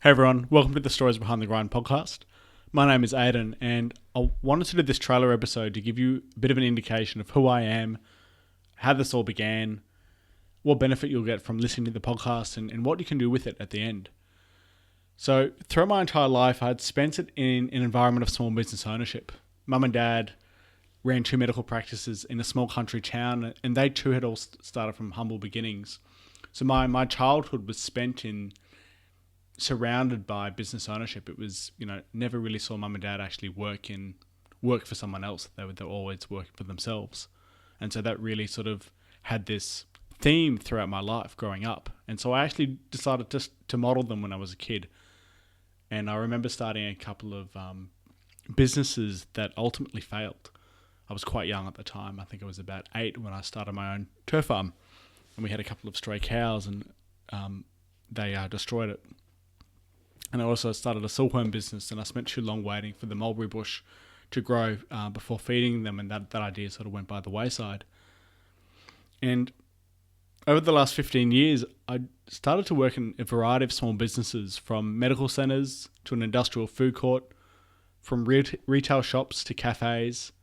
Hey everyone, welcome to the Stories Behind the Grind podcast. My name is Aidan, and I wanted to do this trailer episode to give you a bit of an indication of who I am, how this all began, what benefit you'll get from listening to the podcast, and what you can do with it at the end. So, throughout my entire life, I had spent it in an environment of small business ownership. Mum and Dad ran two medical practices in a small country town, and they too had all started from humble beginnings. So my childhood was spent in surrounded by business ownership. It was, never really saw mum and dad actually work for someone else. They were always working for themselves. And so that really sort of had this theme throughout my life growing up. And so I actually decided to model them when I was a kid. And I remember starting a couple of businesses that ultimately failed. I was quite young at the time. I think I was about 8 when I started my own turf farm. And we had a couple of stray cows and they destroyed it. And I also started a silkworm business, and I spent too long waiting for the mulberry bush to grow before feeding them, and that idea sort of went by the wayside. And over the last 15 years, I started to work in a variety of small businesses, from medical centres to an industrial food court, from retail shops to cafes,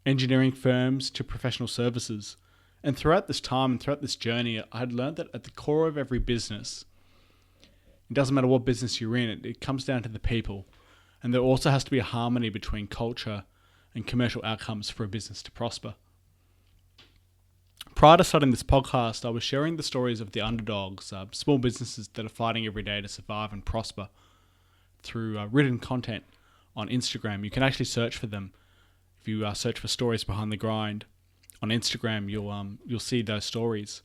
engineering firms to professional services. And throughout this time and throughout this journey, I had learned that at the core of every business, it doesn't matter what business you're in, it comes down to the people. And there also has to be a harmony between culture and commercial outcomes for a business to prosper. Prior to starting this podcast, I was sharing the stories of the underdogs, small businesses that are fighting every day to survive and prosper through written content on Instagram. You can actually search for them. If you search for Stories Behind the Grind on Instagram, you'll see those stories.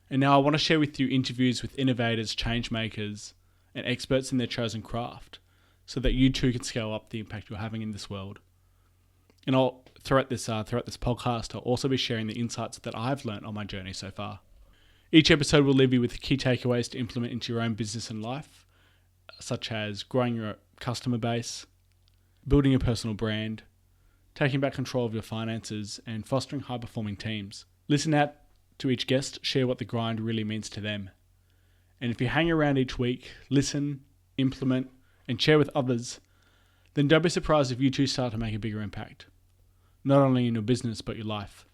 And now I want to share with you interviews with innovators, change makers, and experts in their chosen craft, so that you too can scale up the impact you're having in this world. And throughout this podcast, I'll also be sharing the insights that I've learned on my journey so far. Each episode will leave you with key takeaways to implement into your own business and life, such as growing your customer base, building a personal brand, taking back control of your finances, and fostering high-performing teams. Listen out to each guest, share what the grind really means to them. And if you hang around each week, listen, implement, and share with others, then don't be surprised if you too start to make a bigger impact, not only in your business, but your life.